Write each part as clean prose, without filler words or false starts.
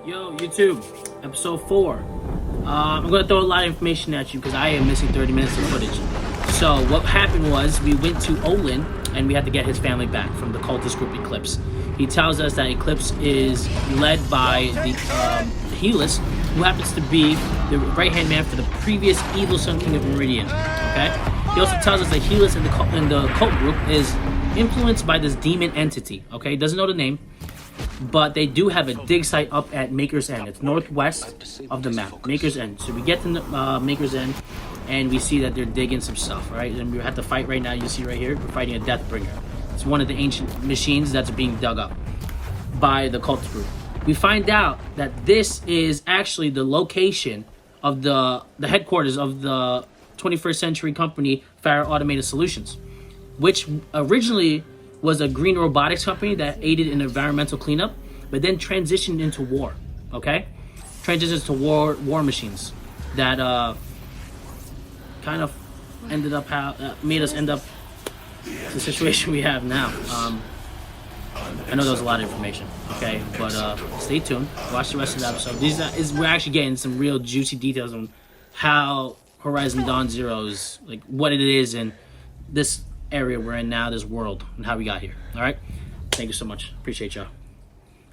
Yo, YouTube, episode 4. I'm going to throw a lot of information at you because I am missing 30 minutes of footage. So what happened was we went to Olin and we had to get his family back from the cultist group Eclipse. He tells us that Eclipse is led by the Helis, who happens to be the right-hand man for the previous evil Sun King of Meridian. Okay. He also tells us that Helis in the cult group is influenced by this demon entity. Okay, doesn't know the name. But they do have a dig site up at Maker's End. It's northwest of the map, Maker's End. So we get to Maker's End, and we see that they're digging some stuff, right? And we have to fight right now. You see right here, we're fighting a Deathbringer. It's one of the ancient machines that's being dug up by the cult group. We find out that this is actually the location of the headquarters of the 21st century company, Faro Automated Solutions, which originally was a green robotics company that aided in environmental cleanup, but then transitioned into war, okay? Transitions to war machines that kind of ended up made us end up in the situation we have now. I know there was a lot of information, okay? But stay tuned, watch the rest of the episode. We're actually getting some real juicy details on how Horizon Dawn Zero is, like what it is and this area we're in now, this world, and how we got here. All right, thank you so much. Appreciate y'all.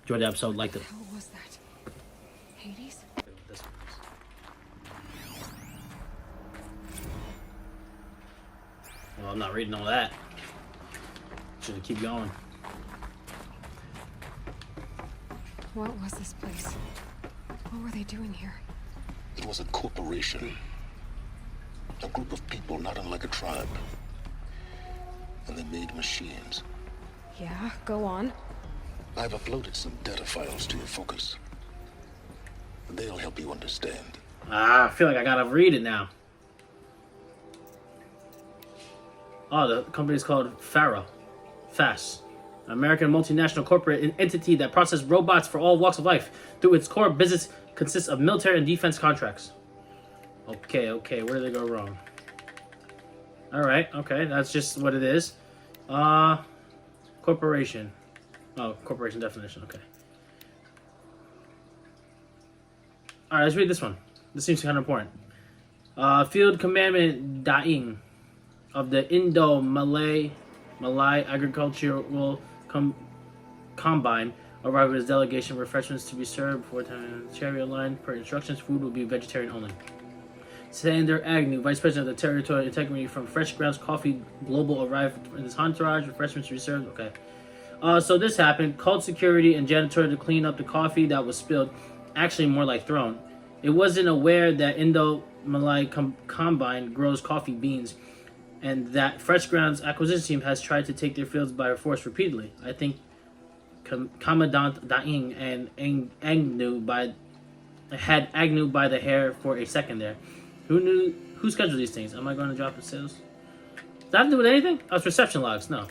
Enjoy the episode. Like it. What was that? Hades? Well, I'm not reading all that. Should keep going. What was this place? What were they doing here? It was a corporation. A group of people not unlike a tribe. And they made machines. Yeah, go on. I've uploaded some data files to your focus. They'll help you understand. I feel like I gotta read it now. Oh, the company's called Faro. FAS. An American multinational corporate entity that processes robots for all walks of life. Through its core business consists of military and defense contracts. Okay, where did they go wrong? Alright, okay, that's just what it is. Corporation. Oh, corporation definition, okay. Alright, let's read this one. This seems kind of important. Field Commandment Daing of the Indo-Malay Agricultural Combine arrived with his delegation. Refreshments to be served 4 times chariot line. Per instructions, food will be vegetarian only. Sander Agnew, Vice President of the Territorial Integrity from Fresh Grounds Coffee Global, arrived in his entourage. Refreshments reserved. Okay. So this happened. Called security and janitor to clean up the coffee that was spilled. Actually, more like thrown. It wasn't aware that Indo-Malay Combine grows coffee beans, and that Fresh Grounds acquisition team has tried to take their fields by force repeatedly. I think Commandant Daing and Agnew had Agnew by the hair for a second there. Who scheduled these things? Am I going to drop the sales? Does that have to do with anything? Oh, it's reception logs. No.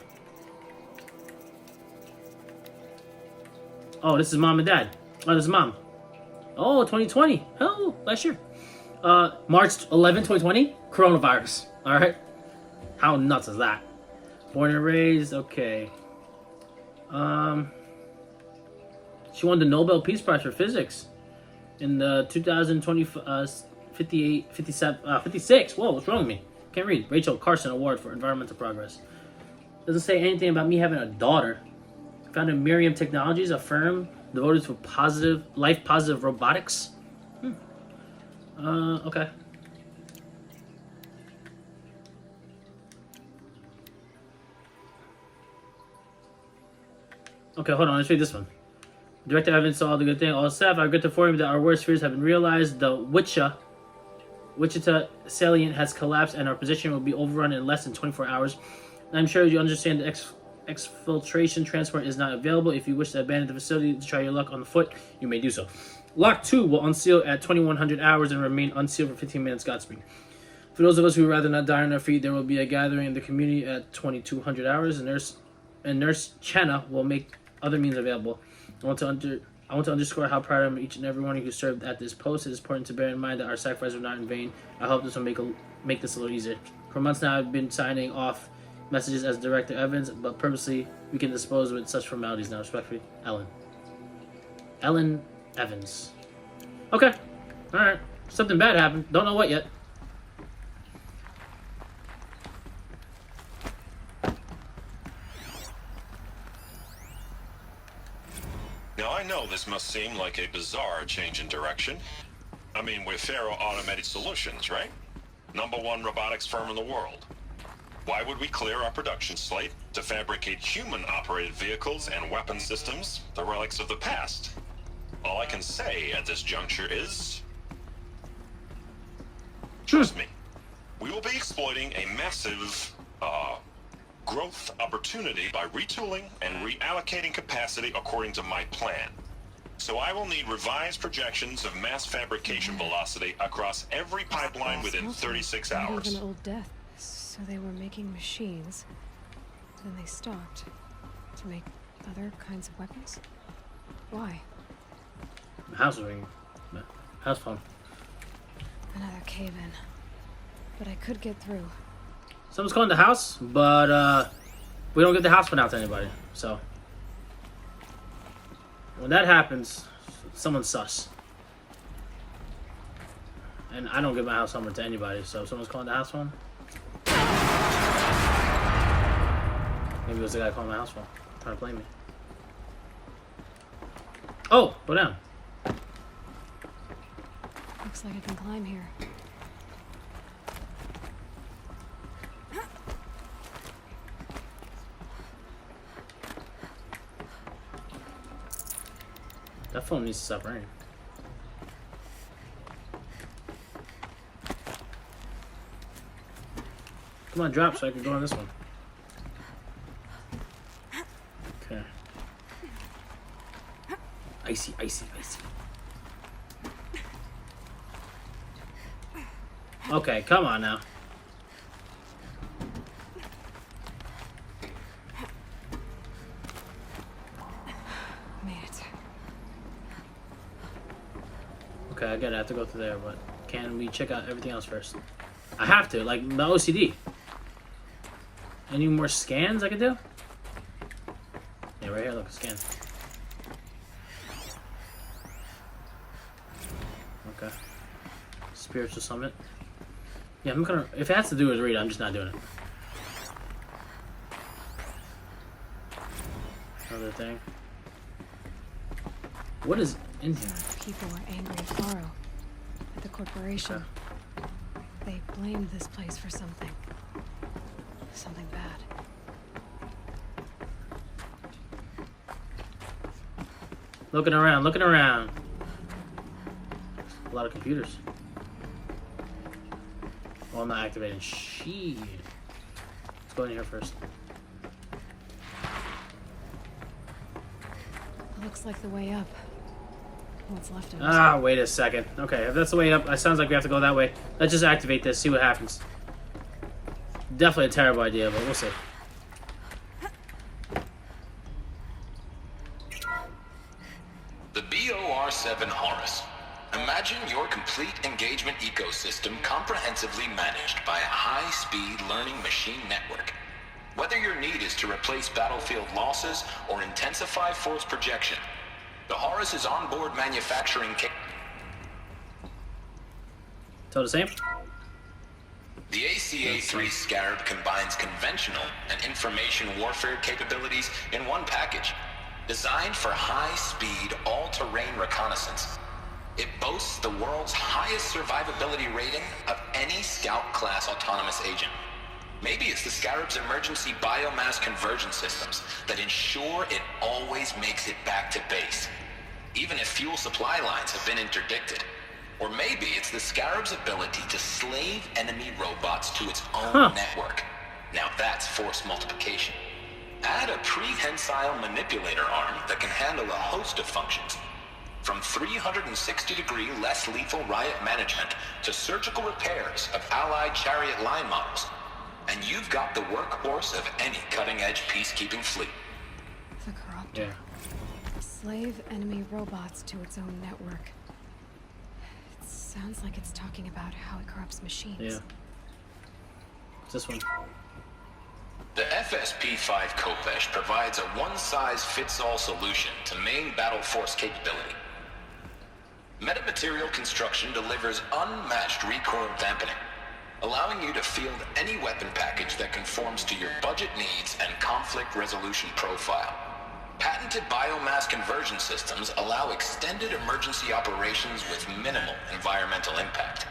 Oh, this is mom and dad. Oh, this is mom. Oh, 2020. Oh, last year. March 11, 2020. Coronavirus. All right. How nuts is that? Born and raised. Okay. She won the Nobel Peace Prize for Physics in the 2020. 56. Whoa, what's wrong with me? Can't read. Rachel Carson Award for Environmental Progress. Doesn't say anything about me having a daughter. Founded Miriam Technologies, a firm devoted to life-positive robotics. Okay. Okay, hold on. Let's read this one. Director Evans saw the good thing. All staff, I regret to inform you that our worst fears have been realized. The Wichita salient has collapsed and our position will be overrun in less than 24 hours. And I'm sure you understand the exfiltration transport is not available. If you wish to abandon the facility to try your luck on the foot, you may do so. Lock 2 will unseal at 2100 hours and remain unsealed for 15 minutes. Godspeed. For those of us who would rather not die on our feet, there will be a gathering in the community at 2200 hours. And Nurse Channa will make other means available. I want to underscore how proud I am of each and every one of you who served at this post. It is important to bear in mind that our sacrifice was not in vain. I hope this will make this a little easier. For months now, I've been signing off messages as Director Evans, but purposely we can dispose with such formalities now. Respectfully, Ellen. Evans. Okay. Alright. Something bad happened. Don't know what yet. Now, I know this must seem like a bizarre change in direction. I mean, we're Faro Automated Solutions, right? #1 robotics firm in the world. Why would we clear our production slate to fabricate human-operated vehicles and weapon systems, the relics of the past? All I can say at this juncture is... trust me, we will be exploiting a massive, growth opportunity by retooling and reallocating capacity according to my plan. So I will need revised projections of mass fabrication velocity across every pipeline within 36 Not hours. even old death. So they were making machines. Then they stopped to make other kinds of weapons. Why? House ring. House phone. Another cave-in. But I could get through. Someone's calling the house, but we don't get the house phone out to anybody. So when that happens, someone's sus. And I don't give my house number to anybody, so if someone's calling the house phone, maybe it was the guy calling my house phone, trying to blame me. Oh, go down. Looks like I can climb here. That phone needs to stop ringing. Come on, drop so I can go on this one. Okay. Icy, icy, icy. Okay, come on now. Made it. Okay, I gotta have to go through there, but can we check out everything else first? I have to, like the OCD. Any more scans I could do? Yeah, right here, look, scan. Okay. Spiritual summit. Yeah, I'm gonna, if it has to do with read, I'm just not doing it. Another thing. What is in here? People are angry at Faro, at the corporation. Okay. They blamed this place for something. Something bad. Looking around, looking around. A lot of computers. Oh, I'm not activating. Shit. Let's go in here first. Looks like the way up. What's left of it? Ah, wait a second. Okay, if that's the way up, it sounds like we have to go that way. Let's just activate this, see what happens. Definitely a terrible idea, but we'll see. The BOR-7 Horus. Imagine your complete engagement ecosystem comprehensively managed by a high-speed learning machine network. Whether your need is to replace battlefield losses or intensify force projection, the Horus's onboard manufacturing So the same? The ACA-3 Scarab combines conventional and information warfare capabilities in one package, designed for high-speed, all-terrain reconnaissance. It boasts the world's highest survivability rating of any Scout-class autonomous agent. Maybe it's the Scarab's emergency biomass conversion systems that ensure it always makes it back to base, even if fuel supply lines have been interdicted. Or maybe it's the Scarab's ability to slave enemy robots to its own network. Now that's force multiplication. Add a prehensile manipulator arm that can handle a host of functions, from 360-degree less lethal riot management to surgical repairs of allied chariot line models. And you've got the workhorse of any cutting-edge peacekeeping fleet. The corrupt. Yeah. Slave enemy robots to its own network. It sounds like it's talking about how it corrupts machines. Yeah. It's this one. The FSP-5 Kopesh provides a one-size-fits-all solution to main battle force capability. material construction delivers unmatched recoil dampening, allowing you to field any weapon package that conforms to your budget needs and conflict resolution profile. Patented biomass conversion systems allow extended emergency operations with minimal environmental impact.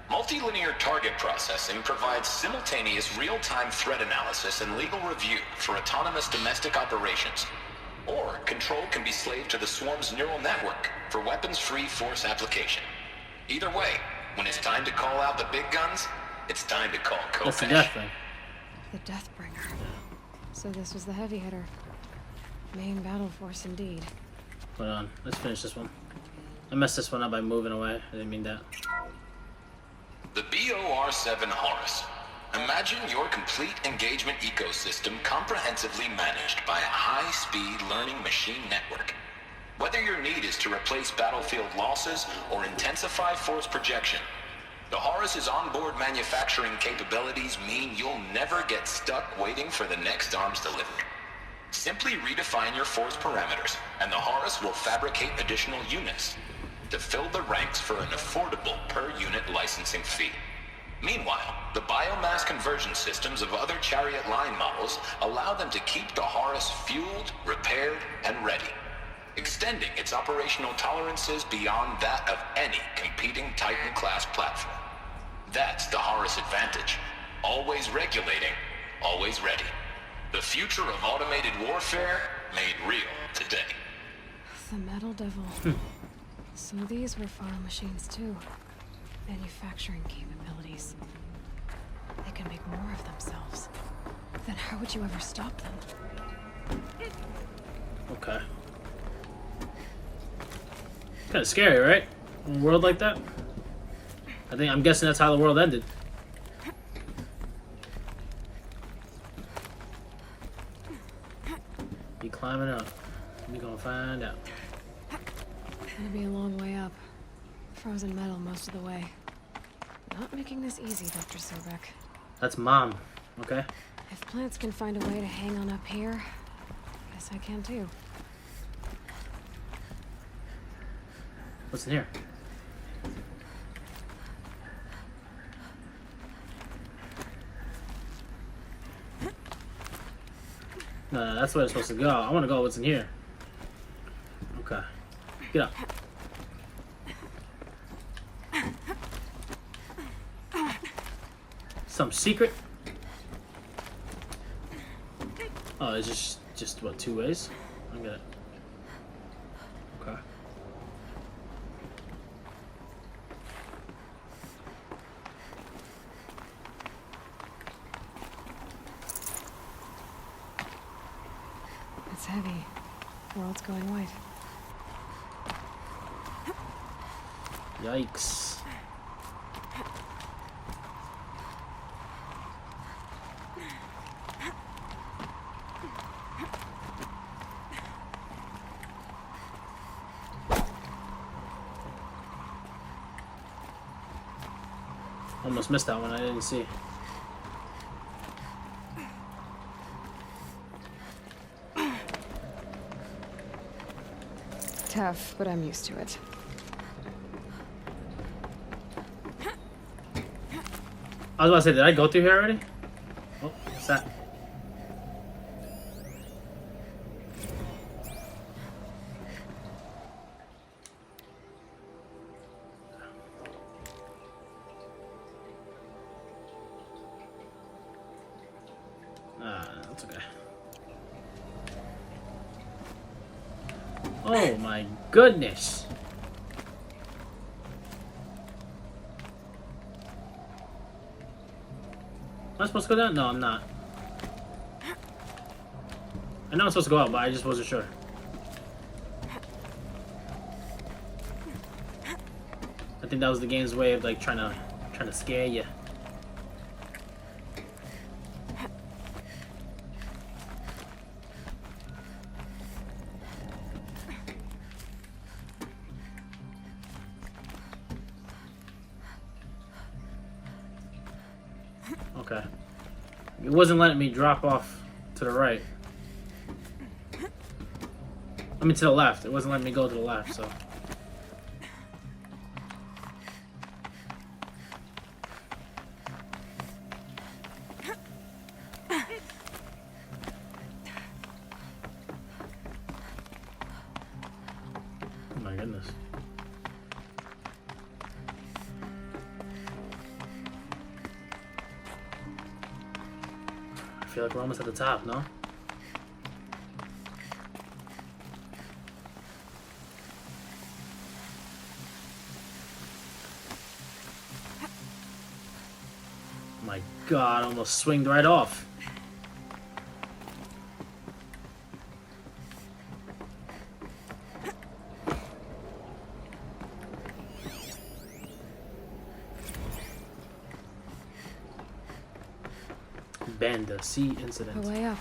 Multilinear target processing provides simultaneous real-time threat analysis and legal review for autonomous domestic operations. Or control can be slaved to the swarm's neural network for weapons-free force application. Either way, when it's time to call out the big guns, it's time to call That's the Kopesh. death thing. The Deathbringer. So this was the heavy hitter. Main battle force indeed. Hold on, let's finish this one. I messed this one up by moving away. I didn't mean that. The BOR-7 Horus. Imagine your complete engagement ecosystem comprehensively managed by a high-speed learning machine network. Whether your need is to replace battlefield losses or intensify force projection, the Horus's onboard manufacturing capabilities mean you'll never get stuck waiting for the next arms delivery. Simply redefine your force parameters, and the Horus will fabricate additional units to fill the ranks for an affordable per-unit licensing fee. Meanwhile, the biomass conversion systems of other Chariot line models allow them to keep the Horus fueled, repaired, and ready, extending its operational tolerances beyond that of any competing Titan-class platform. That's the Horus advantage. Always regulating, always ready. The future of automated warfare made real today. The Metal Devil. So these were Faro machines too. Manufacturing capabilities. They can make more of themselves. Then how would you ever stop them? Okay. Kind of scary, right? In a world like that. I'm guessing that's how the world ended. Be climbing up. We gonna find out. Gonna be a long way up. Frozen metal most of the way. Not making this easy, Dr. Sobeck. That's Mom. Okay. If plants can find a way to hang on up here, guess I can too. What's in here? No, that's where it's supposed to go. I want to go what's in here. Okay. Get up. Some secret? Oh, it's just what, 2 ways? I get it. Okay. It's heavy. World's going white. Yikes. Almost missed that one, I didn't see. Tough, but I'm used to it. I was about to say, did I go through here already? Oh, what's that? That's okay. Oh my goodness! Am I supposed to go down? No, I'm not. I know I'm supposed to go out, but I just wasn't sure. I think that was the game's way of like trying to scare you. Okay. It wasn't letting me drop off to the right. I mean to the left. It wasn't letting me go to the left, so. goodness. I feel like we're almost at the top, no? My God, I almost swinged right off. Banda Sea incident. A way up.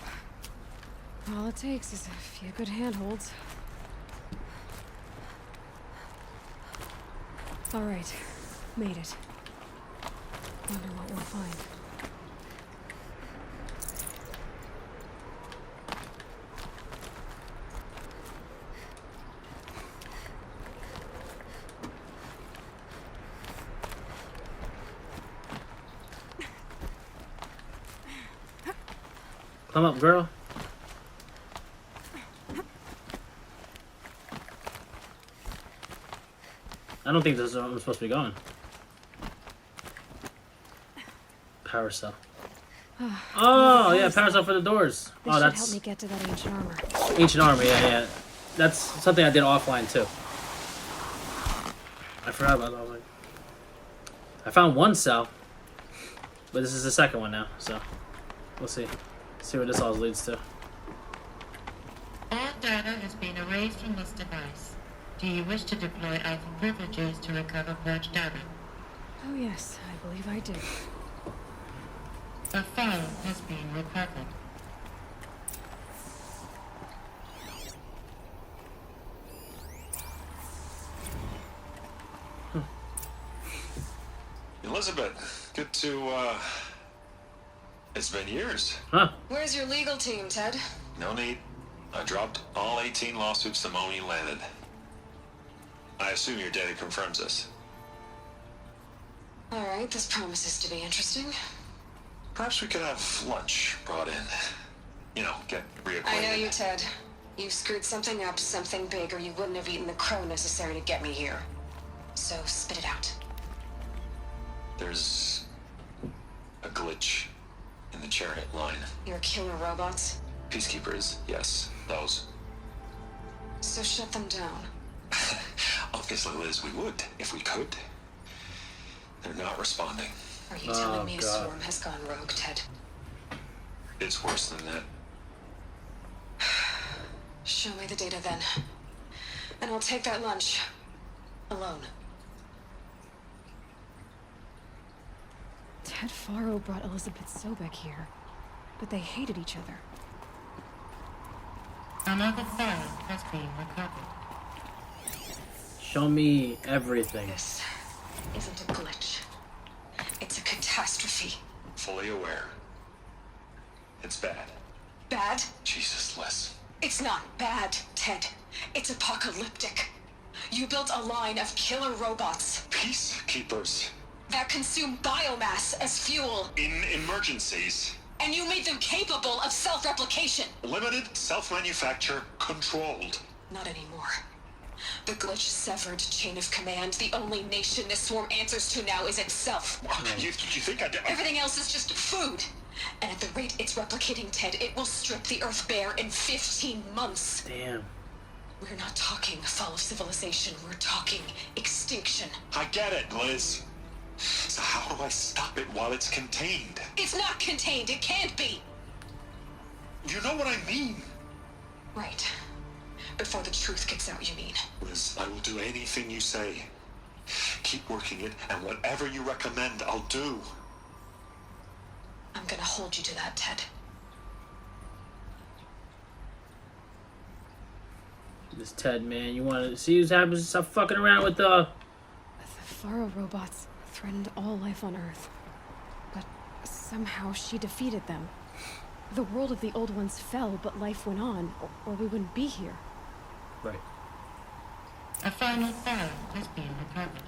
All it takes is a few good handholds. All right, made it. Wonder what we'll find. Come up, girl. I don't think this is where I'm supposed to be going. Power cell. Oh, yeah, power cell for the doors. This Oh, should help that's me get to that ancient armor. ancient armor. Yeah. That's something I did offline too. I forgot about that one. I found one cell, but this is the second one now, so we'll see. See where this all leads to. All data has been erased from this device. Do you wish to deploy Alpha privileges to recover purged data? Oh yes, I believe I did. A file has been recovered. Elisabet, good to, it's been years. Huh? Where's your legal team, Ted? No need. I dropped all 18 lawsuits the moment you landed. I assume your data confirms this. All right, this promises to be interesting. Perhaps we could have lunch brought in. You know, get reacquainted. I know you, Ted. You screwed something up, something big, or you wouldn't have eaten the crow necessary to get me here. So spit it out. There's a glitch in the chariot line. Your killer robots? Peacekeepers, yes, those. So shut them down. Obviously, Liz, we would, if we could. They're not responding. Are you telling me a God. swarm has gone rogue, Ted? It's worse than that. Show me the data then. And I'll take that lunch. Alone. Ted Faro brought Elisabet Sobeck here, but they hated each other. Another file has been recovered. Show me everything. This isn't a glitch. It's a catastrophe. Fully aware. It's bad. Bad? Jesus, Liz. It's not bad, Ted. It's apocalyptic. You built a line of killer robots Peacekeepers. that consume biomass as fuel, In emergencies. and you made them capable of self-replication. Limited, self-manufacture, controlled. Not anymore. The glitch severed chain of command. The only nation this swarm answers to now is itself. You think I did? Everything else is just food. And at the rate it's replicating, Ted, it will strip the Earth bare in 15 months. Damn. We're not talking fall of civilization. We're talking extinction. I get it, Liz. So how do I stop it while it's contained? It's not contained. It can't be. You know what I mean. Right. Before the truth gets out, you mean? Liz, I will do anything you say. Keep working it, and whatever you recommend, I'll do. I'm gonna hold you to that, Ted. This Ted, man, you want to see what happens? Stop fucking around with the Faro robots threatened all life on Earth. But somehow she defeated them. The world of the old ones fell, but life went on, or we wouldn't be here. right. A final file has been recovered.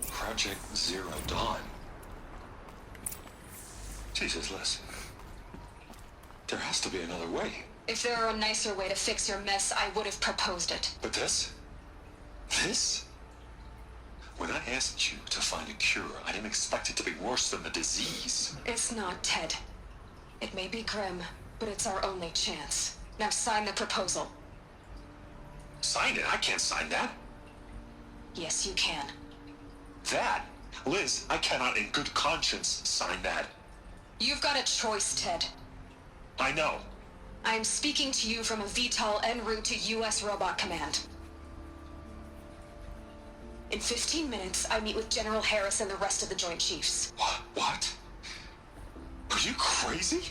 Project Zero Dawn. Jesus, Liz. There has to be another way. If there were a nicer way to fix your mess, I would have proposed it. But this? This? When I asked you to find a cure, I didn't expect it to be worse than the disease. It's not, Ted. It may be grim, but it's our only chance. Now sign the proposal. Sign it? I can't sign that. Yes, you can. That? Liz, I cannot in good conscience sign that. You've got a choice, Ted. I know. I am speaking to you from a VTOL en route to U.S. Robot Command. In 15 minutes, I meet with General Harris and the rest of the Joint Chiefs. What? Are you crazy?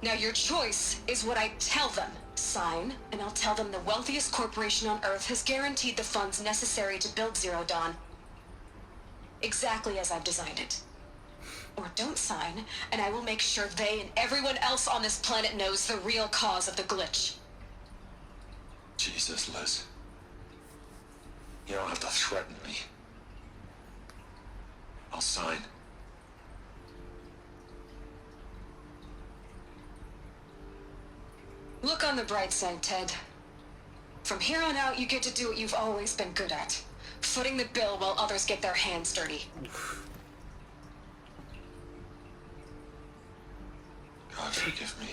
Now your choice is what I tell them. Sign, and I'll tell them the wealthiest corporation on Earth has guaranteed the funds necessary to build Zero Dawn. Exactly as I've designed it. Or don't sign, and I will make sure they and everyone else on this planet knows the real cause of the glitch. Jesus, Liz. You don't have to threaten me. I'll sign. Look on the bright side, Ted. From here on out, you get to do what you've always been good at. Footing the bill while others get their hands dirty. God forgive me.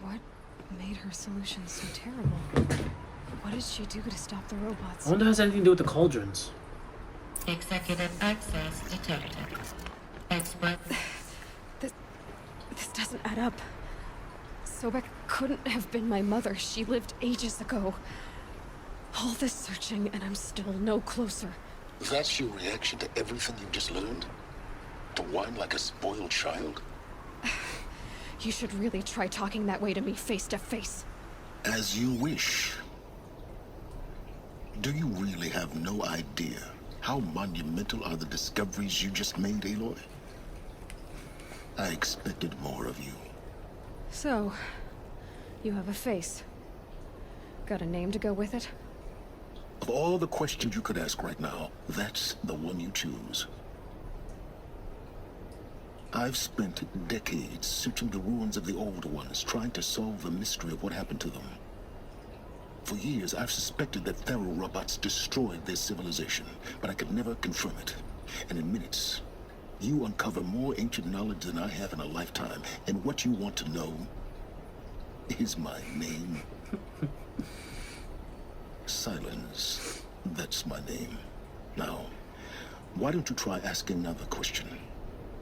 What made her solution so terrible? What did she do to stop the robots? I wonder if it has anything to do with the cauldrons. Executive access detected. Expert. This doesn't add up. Sobeck couldn't have been my mother. She lived ages ago. All this searching, and I'm still no closer. That's your reaction to everything you've just learned? To whine like a spoiled child? You should really try talking that way to me face to face. As you wish. Do you really have no idea how monumental are the discoveries you just made, Aloy? I expected more of you. So, you have a face. Got a name to go with it? Of all the questions you could ask right now, that's the one you choose. I've spent decades searching the ruins of the old ones, trying to solve the mystery of what happened to them. For years, I've suspected that Faro robots destroyed their civilization, but I could never confirm it. And in minutes, you uncover more ancient knowledge than I have in a lifetime. And what you want to know is my name. Silence. That's my name. Now, why don't you try asking another question?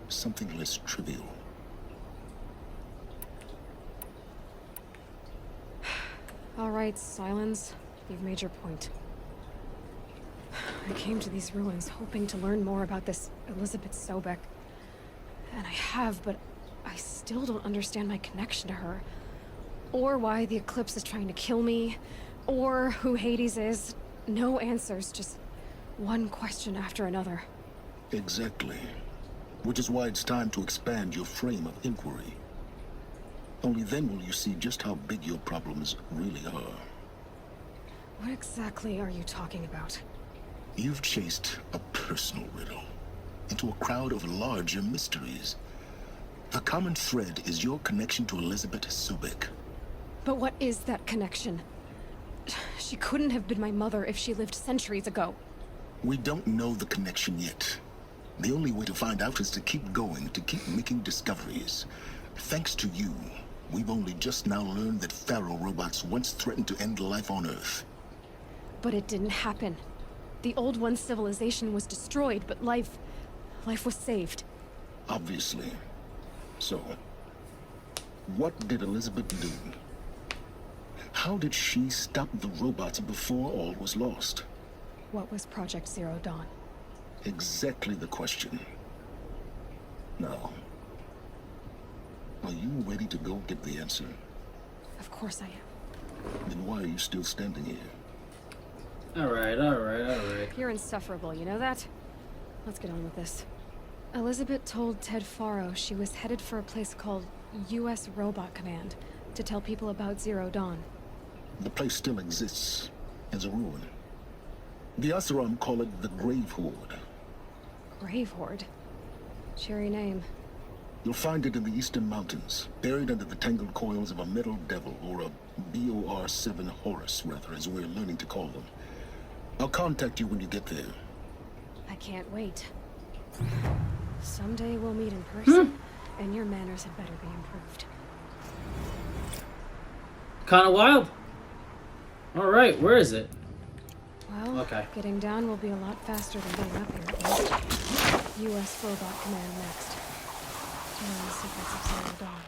Something less trivial. All right, Silence. You've made your point. I came to these ruins hoping to learn more about this Elisabet Sobeck. And I have, but I still don't understand my connection to her. Or why the Eclipse is trying to kill me. Or who Hades is. No answers, just one question after another. Exactly. Which is why it's time to expand your frame of inquiry. Only then will you see just how big your problems really are. What exactly are you talking about? You've chased a personal riddle into a crowd of larger mysteries. The common thread is your connection to Elisabet Sobeck. But what is that connection? She couldn't have been my mother if she lived centuries ago. We don't know the connection yet. The only way to find out is to keep going, to keep making discoveries. Thanks to you, we've only just now learned that Faro robots once threatened to end life on Earth. But it didn't happen. The old one's civilization was destroyed, but life was saved. Obviously. So, what did Elisabet do? How did she stop the robots before all was lost? What was Project Zero Dawn? Exactly the question. Now, are you ready to go get the answer? Of course I am. Then why are you still standing here? Alright. You're insufferable, you know that? Let's get on with this. Elisabet told Ted Faro she was headed for a place called U.S. Robot Command to tell people about Zero Dawn. The place still exists as a ruin. The Asaram call it the Grave Horde. Grave Horde? Cheery name. You'll find it in the Eastern Mountains, buried under the tangled coils of a metal devil, or a BOR-7 Horus, rather, as we're learning to call them. I'll contact you when you get there. I can't wait. Someday we'll meet in person, and your manners had better be improved. Kind of wild. All right, where is it? Well, Okay. getting down will be a lot faster than getting up here, at least. U.S. Phobot Command next. To learn the secrets of Zero Dawn.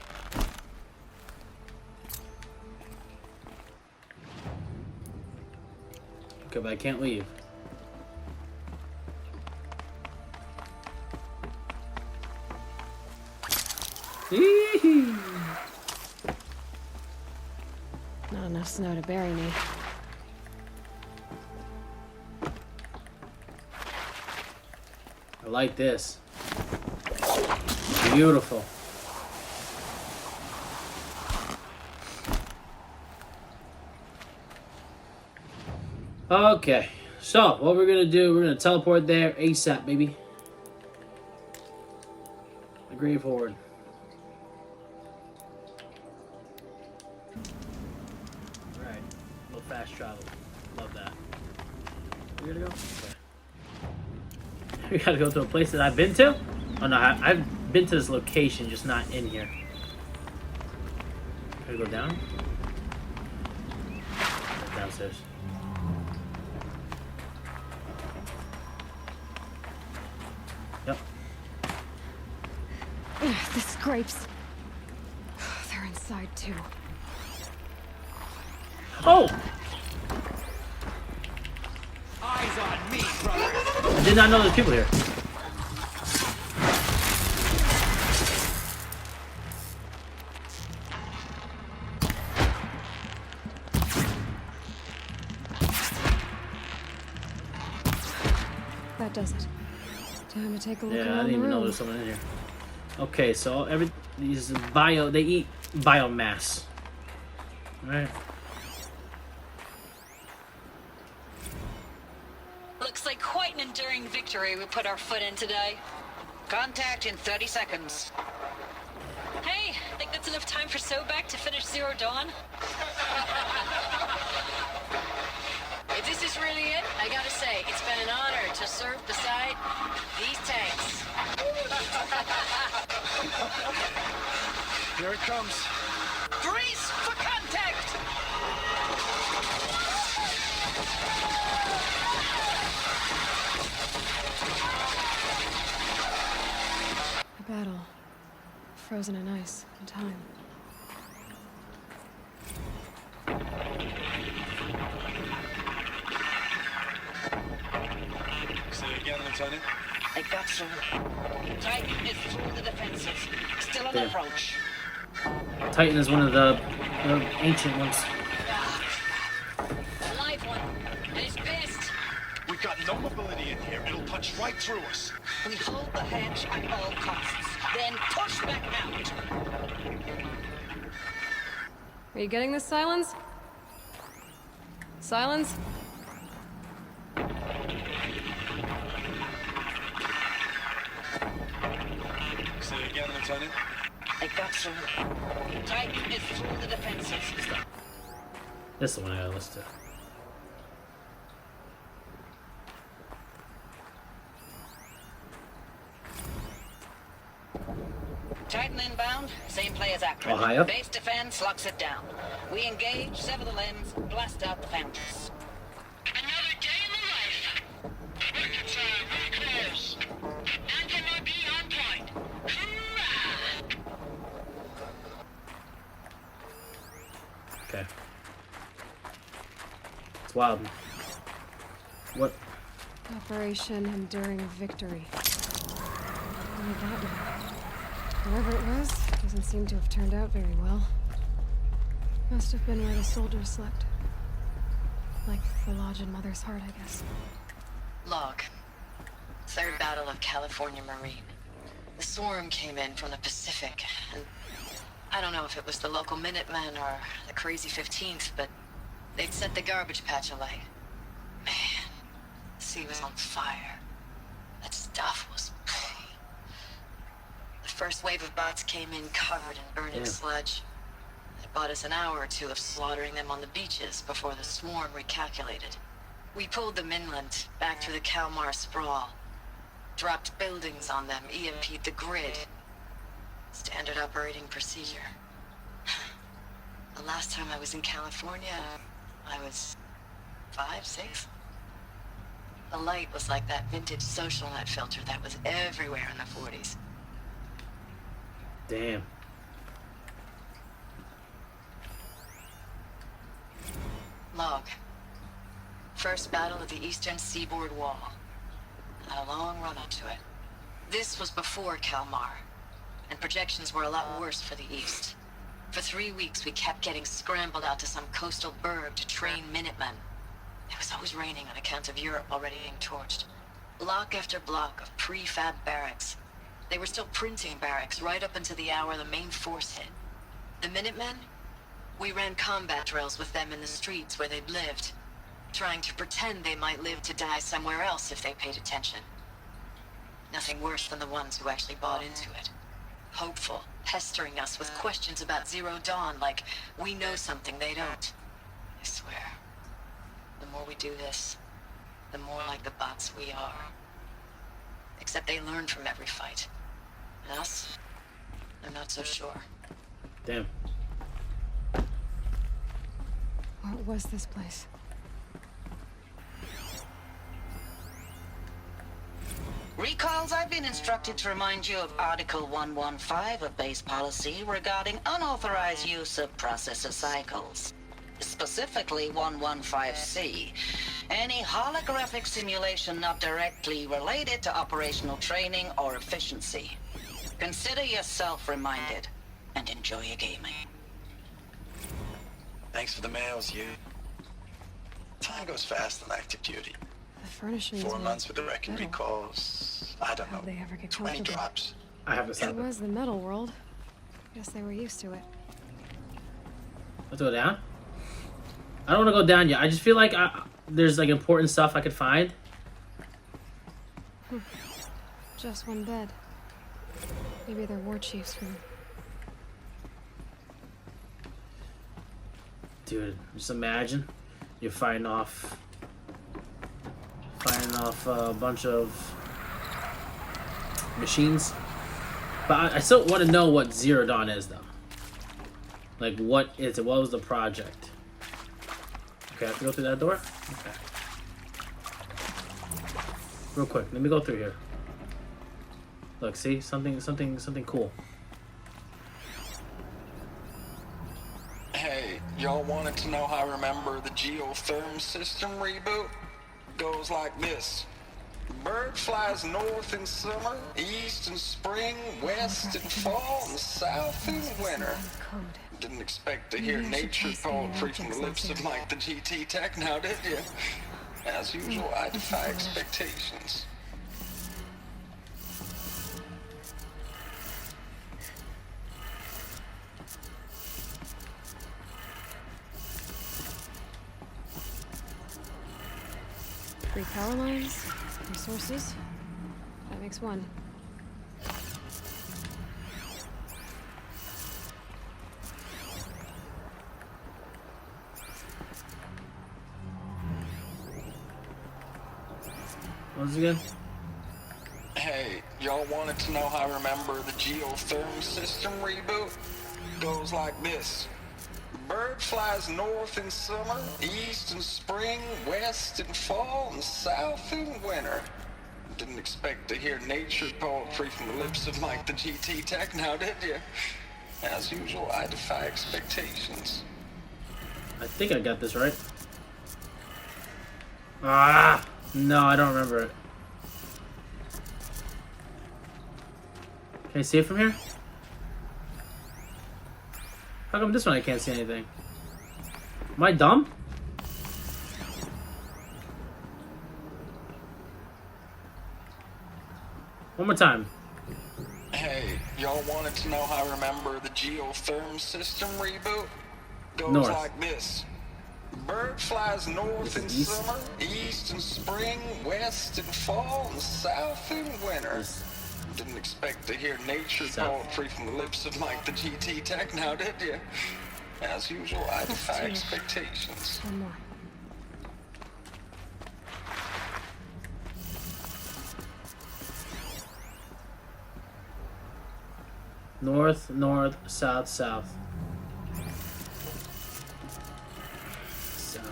Okay, but I can't leave. Eehee. Not enough snow to bury me. I like this. Beautiful. Okay, so what we're gonna do, we're gonna teleport there ASAP, baby. Agree forward. Alright, a little fast travel. Love that. We gotta go? Okay. We gotta go to a place that I've been to? Oh no, I've been to this location, just not in here. Gotta go down? Downstairs. Yep. Ugh, the scrapes. They're inside too. Oh! Eyes on me, brother. I did not know there's people here. That does it. Time to take a look Yeah, I around didn't the even know room. there was someone in here. Okay, so these they eat biomass. Alright. Looks like quite an enduring victory we put our foot in today. Contact in 30 seconds. Hey, think that's enough time for Sobeck to finish Zero Dawn? If this is really it, I gotta say, it's been an honor to serve beside these tanks. Here it comes. Grease for contact! A battle. Frozen in ice and time. Say again, Lieutenant. I got some. Titan is through the defenses. Still on Yeah. approach. Titan is one of the ancient ones. A live one. And he's pissed. We've got no mobility in here. It'll punch right through us. We hold the hatch at all costs. Then push back out. Are you getting this, Silence? Silence? Say again, Lieutenant. I got some. Titan is through the defenses. This is the one I gotta listen to. Titan inbound, same play as Acron. Ohio? Base defense locks it down. We engage, sever the limbs, blast out the foundries. Another day in the life. Reconcile, very close. Anthem RP on point. Hoorah! Okay. It's wild. What? Operation Enduring Victory. Only that one. Whatever it was, doesn't seem to have turned out very well. Must have been where the soldiers slept. Like the lodge in Mother's Heart, I guess. Log. Third Battle of California Marine. The swarm came in from the Pacific, and I don't know if it was the local Minutemen or the crazy 15th, but they'd set the garbage patch alight. Man, the sea was on fire. That stuff was... The First wave of bots came in covered in burning sludge. It bought us an hour or two of slaughtering them on the beaches before the swarm recalculated. We pulled them inland, back through the Kalmar sprawl. Dropped buildings on them, EMP'd the grid. Standard operating procedure. The last time I was in California, I was 5, 6? The light was like that vintage social net filter that was everywhere in the 40s. Damn. Log. First battle of the eastern seaboard wall. Had a long run up to it. This was before Kalmar, and projections were a lot worse for the east. For 3 weeks, we kept getting scrambled out to some coastal burg to train Minutemen. It was always raining on account of Europe already being torched. Block after block of prefab barracks. They were still printing barracks right up until the hour the main force hit. The Minutemen? We ran combat drills with them in the streets where they'd lived, trying to pretend they might live to die somewhere else if they paid attention. Nothing worse than the ones who actually bought into it. Hopeful, pestering us with questions about Zero Dawn like we know something they don't. I swear, the more we do this, the more like the bots we are. Except they learn from every fight. And us? I'm not so sure. Damn. What was this place? Recalls, I've been instructed to remind you of Article 115 of base policy regarding unauthorized use of processor cycles. Specifically 115C. Any holographic simulation not directly related to operational training or efficiency. Consider yourself reminded and enjoy your gaming. Thanks for the mails, you. Time goes fast on active duty. The furnishings 4 were months with the wrecking metal. recalls. I don't How'd know. they ever get 20 comfortable? drops. I have to It stop it. was the metal world. Guess they were used to it. Let's go down. I don't want to go down yet. I just feel like there's like important stuff I could find. Just one bed. Maybe they're war chief's room. Dude, just imagine you're fighting off a bunch of machines. But I still want to know what Zero Dawn is, though. Like, what is it? What was the project? Okay, I have to go through that door? Okay. Real quick, let me go through here. Look, see? Something cool. Hey, y'all wanted to know how I remember the geotherm system reboot? Goes like this. Bird flies north in summer, east in spring, west in fall, and south in winter. Didn't expect to hear nature poetry from the lips of Mike the GT Tech now, did you? As usual, I defy expectations. Three power lines, resources. That makes one. What was it again? Hey, y'all wanted to know how I remember the geotherm system reboot? Goes like this. Bird flies north in summer, east in spring, west in fall, and south in winter. Didn't expect to hear nature poetry from the lips of Mike the GT Tech now, did you? As usual, I defy expectations. I think I got this right. Ah! No, I don't remember it. Can I see it from here? How come this one I can't see anything? Am I dumb? One more time. Hey, y'all wanted to know how I remember the geotherm system reboot? Goes North. like this. Bird flies north in summer, east in spring, west in fall, and south in winter. Didn't expect to hear nature poetry from the lips of Mike the GT Tech now, did you? As usual, I defy expectations. One more. North, north, south, south. South.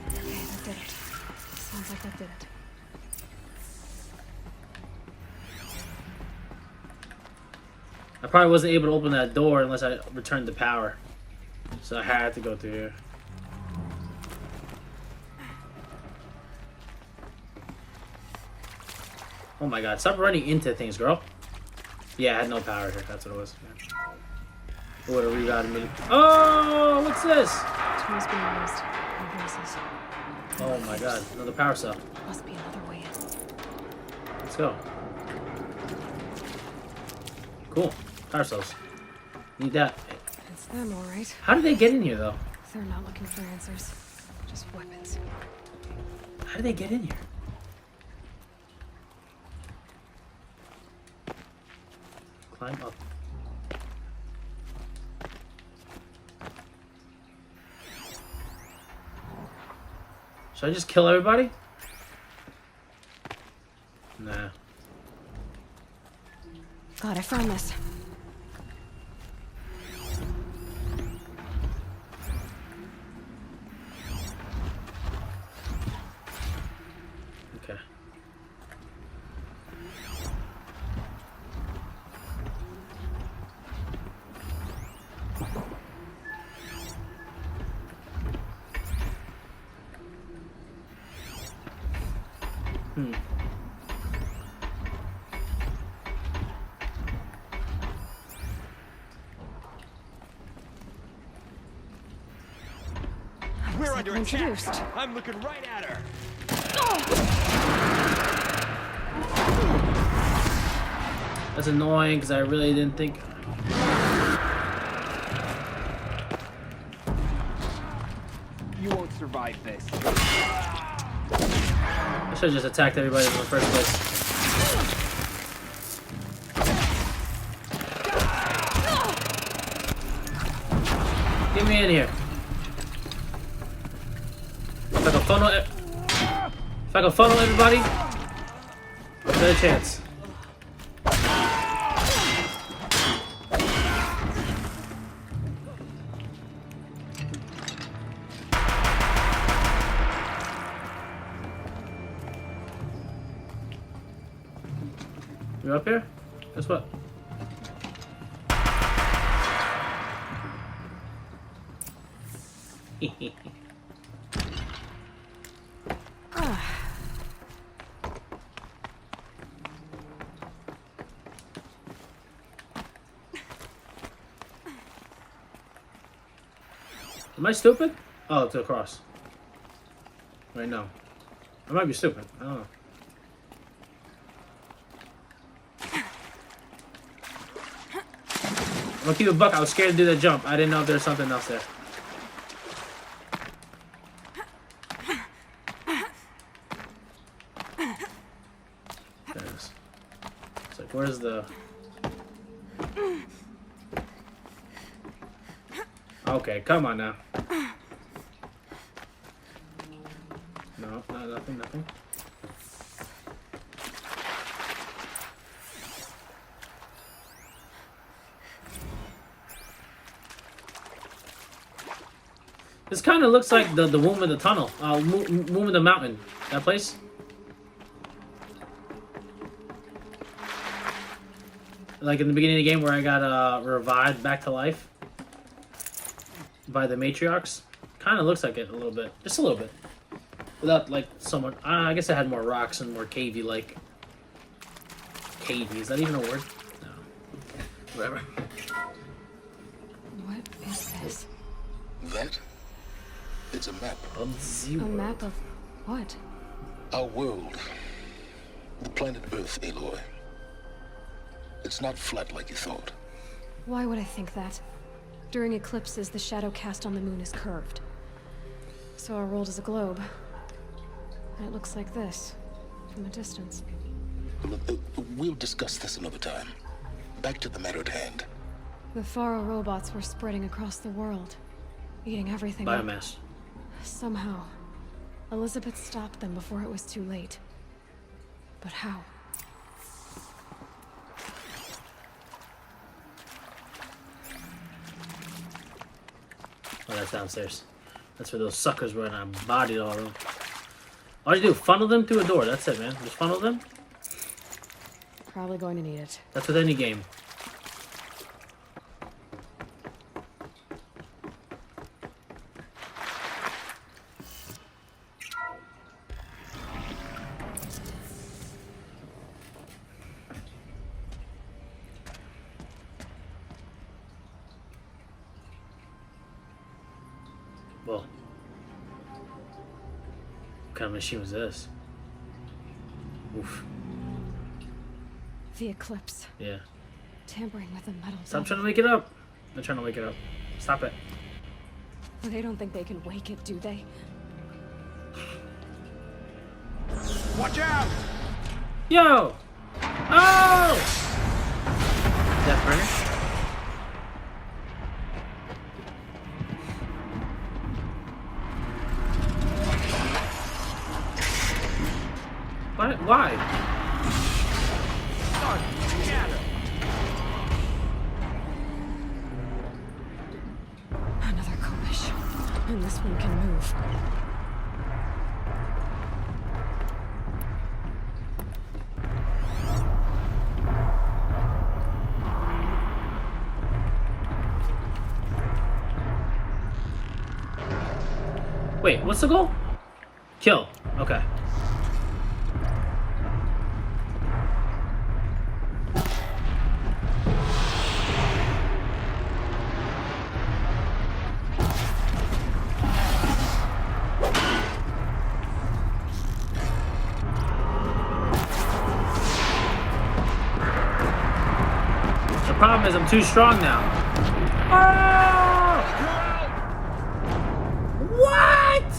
Okay, that did it. Sounds like that did it. I probably wasn't able to open that door unless I returned the power. So I had to go through here. Oh my god, stop running into things, girl. Yeah, I had no power here. That's what it was. It would have rerouted me. Oh, what's this? Tools being used. No voices. Oh my god, another power cell. Must be another way in. Let's go. Cool. Power cells. Need that. It's them, all right. How did they get in here, though? They're not looking for answers. Just weapons. How did they get in here? Climb up. Should I just kill everybody? Nah. God, I found this. Okay. We're under attack. I'm looking right at her. That's annoying because I really didn't think. You won't survive this. I should have just attacked everybody in the first place. Get me in here. If I can funnel everybody, better chance. You up here? Guess what? Am I stupid? Oh, it's across. Wait, no. I might be stupid. I don't know. I'm gonna keep a buck. I was scared to do that jump. I didn't know if there was something else there. There it is. It's like, where's the... Okay, come on now. No, nothing. This kind of looks like the womb of the tunnel. Womb of the mountain. That place? Like in the beginning of the game where I got revived back to life by the matriarchs. Kind of looks like it a little bit. Just a little bit. Without like so much. I guess I had more rocks and more cavey like. Cavey, is that even a word? No. Whatever. What is this? That? It's a map. Of the A world. map of what? Our world. The planet Earth, Aloy. It's not flat like you thought. Why would I think that? During eclipses, the shadow cast on the moon is curved. So our world is a globe. It looks like this, from a distance. We'll discuss this another time. Back to the matter at hand. The Faro robots were spreading across the world, eating everything up. Biomass. Somehow, Elisabet stopped them before it was too late. But how? Oh, that's downstairs. That's where those suckers were, and I bodied all of them. All you do, funnel them through a door. That's it, man. Just funnel them. Probably going to need it. That's with any game. Well, what kind of machine was this? Oof. The Eclipse. Yeah. Tampering with the metal. Stop trying to wake it up. I'm trying to wake it up. Stop it. They don't think they can wake it, do they? Watch out! Yo! Oh! Is that furnace? What? Why? Another Kopish. And this one can move. Wait, what's the goal? Kill. Okay. The problem is I'm too strong now. Oh! What?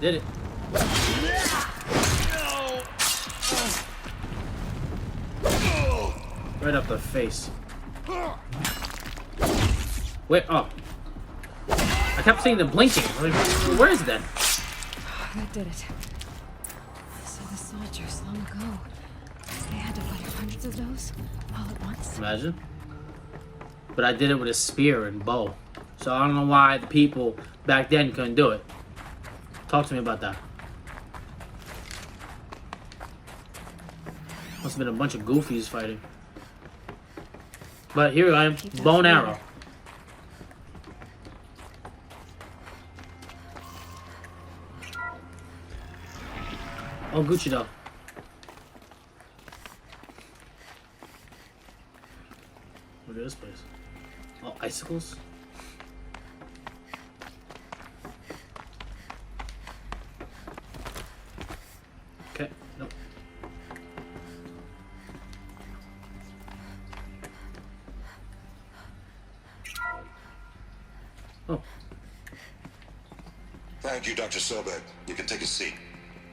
Did it. Right up the face. Wait, oh. I kept seeing the blinking. Like, where is that? That did it. So the soldiers long ago, they had to fight hundreds of those all at once. Imagine. But I did it with a spear and bow. So I don't know why the people back then couldn't do it. Talk to me about that. Must have been a bunch of goofies fighting. But here I am, bow and arrow. Oh, Gucci though. Look at this place. Oh, icicles. Okay, nope. Oh. Thank you, Dr. Sobeck. You can take a seat.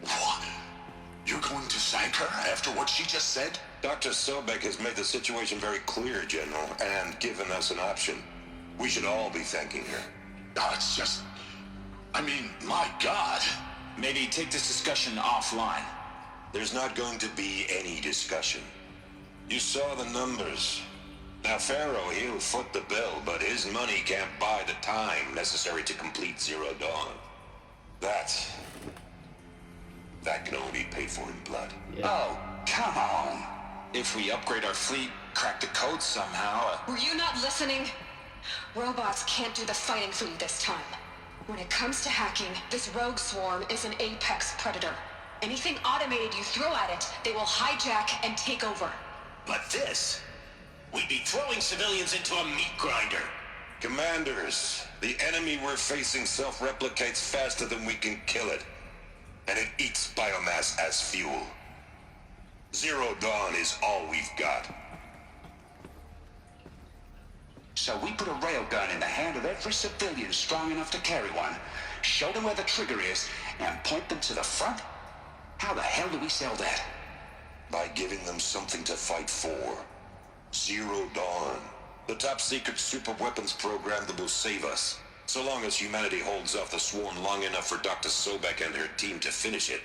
What? You're going to thank her after what she just said? Dr. Sobeck has made the situation very clear, General, and given us an option. We should all be thanking her. Oh, it's just... I mean, my God. Maybe take this discussion offline. There's not going to be any discussion. You saw the numbers. Now, Faro, he'll foot the bill, but his money can't buy the time necessary to complete Zero Dawn. That can only be paid for in blood. Yeah. Oh, come on. If we upgrade our fleet, crack the code somehow... Were you not listening? Robots can't do the fighting for you this time. When it comes to hacking, this rogue swarm is an apex predator. Anything automated you throw at it, they will hijack and take over. But this... we'd be throwing civilians into a meat grinder. Commanders, the enemy we're facing self-replicates faster than we can kill it. And it eats biomass as fuel. Zero Dawn is all we've got. So we put a railgun in the hand of every civilian strong enough to carry one, show them where the trigger is, and point them to the front? How the hell do we sell that? By giving them something to fight for. Zero Dawn. The top secret super weapons program that will save us. So long as humanity holds off the swarm long enough for Dr. Sobeck and her team to finish it.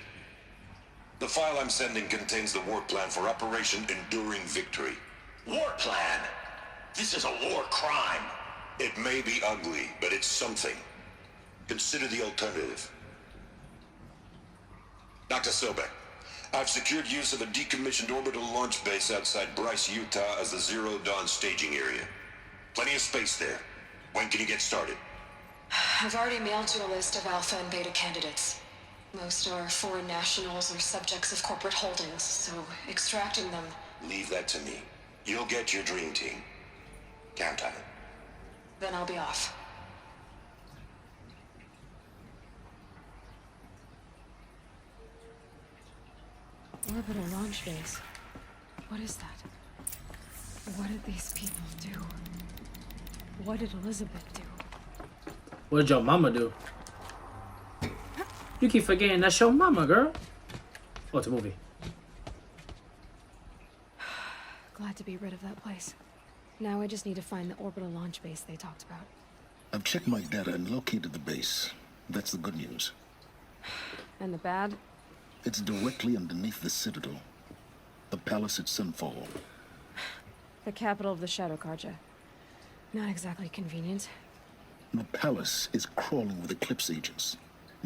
The file I'm sending contains the war plan for Operation Enduring Victory. War plan? This is a war crime. It may be ugly, but it's something. Consider the alternative. Dr. Sobeck, I've secured use of a decommissioned orbital launch base outside Bryce, Utah as the Zero Dawn staging area. Plenty of space there. When can you get started? I've already mailed you a list of alpha and beta candidates. Most are foreign nationals or subjects of corporate holdings, so extracting them... Leave that to me. You'll get your dream team. Count on it. Then I'll be off. Orbital launch base. What is that? What did these people do? What did Elisabet do? What did your mama do? You keep forgetting that's your mama, girl. Oh, it's a movie. Glad to be rid of that place. Now I just need to find the orbital launch base they talked about. I've checked my data and located the base. That's the good news. And the bad? It's directly underneath the Citadel. The palace at Sunfall. The capital of the Shadow Carja. Not exactly convenient. The palace is crawling with Eclipse agents.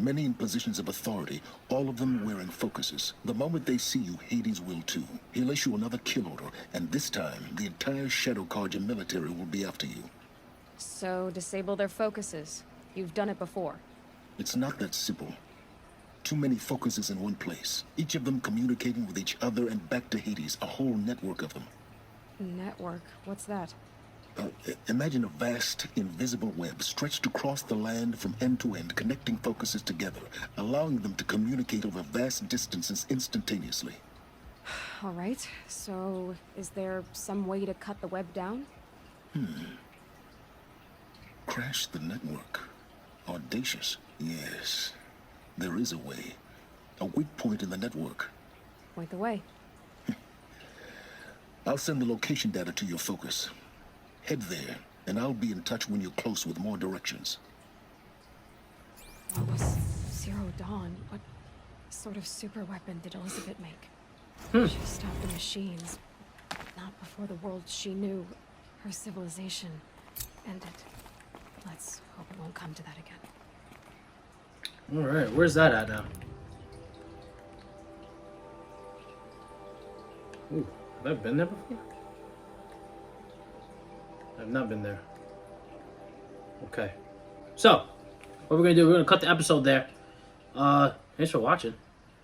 Many in positions of authority, all of them wearing focuses. The moment they see you, Hades will too. He'll issue another kill order, and this time, the entire Shadow Carja military will be after you. So, disable their focuses. You've done it before. It's not that simple. Too many focuses in one place. Each of them communicating with each other and back to Hades, a whole network of them. Network? What's that? Imagine a vast, invisible web stretched across the land from end to end, connecting focuses together, allowing them to communicate over vast distances instantaneously. All right, so is there some way to cut the web down? Crash the network. Audacious. Yes, there is a way. A weak point in the network. Point the way. I'll send the location data to your focus. Head there, and I'll be in touch when you're close with more directions. What was Zero Dawn? What sort of super weapon did Elisabet make? She stopped the machines. Not before the world she knew, her civilization, ended. Let's hope it won't come to that again. Alright, where's that at now? Ooh, have I been there before? I've not been there. Okay. So, what we're gonna do, we're gonna cut the episode there. Thanks for watching.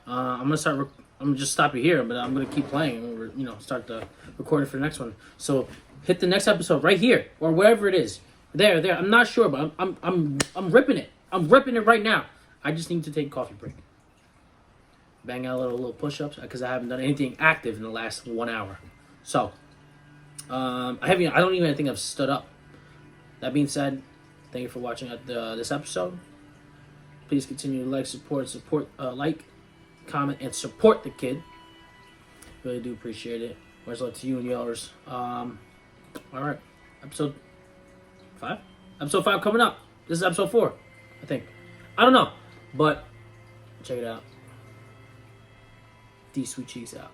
I'm gonna just stop it here, but I'm gonna keep playing. And you know, start the recording for the next one. So hit the next episode right here or wherever it is. There. I'm not sure, but I'm ripping it. I'm ripping it right now. I just need to take a coffee break. Bang out little push-ups because I haven't done anything active in the last 1 hour. So I don't even think I've stood up. That being said, thank you for watching this episode. Please continue to like, like, comment, and support the kid. Really do appreciate it. Much love to you and yours. All right, episode 5. Episode 5 coming up. This is episode 4, I think. I don't know, but check it out. TheseSweetCheeks out.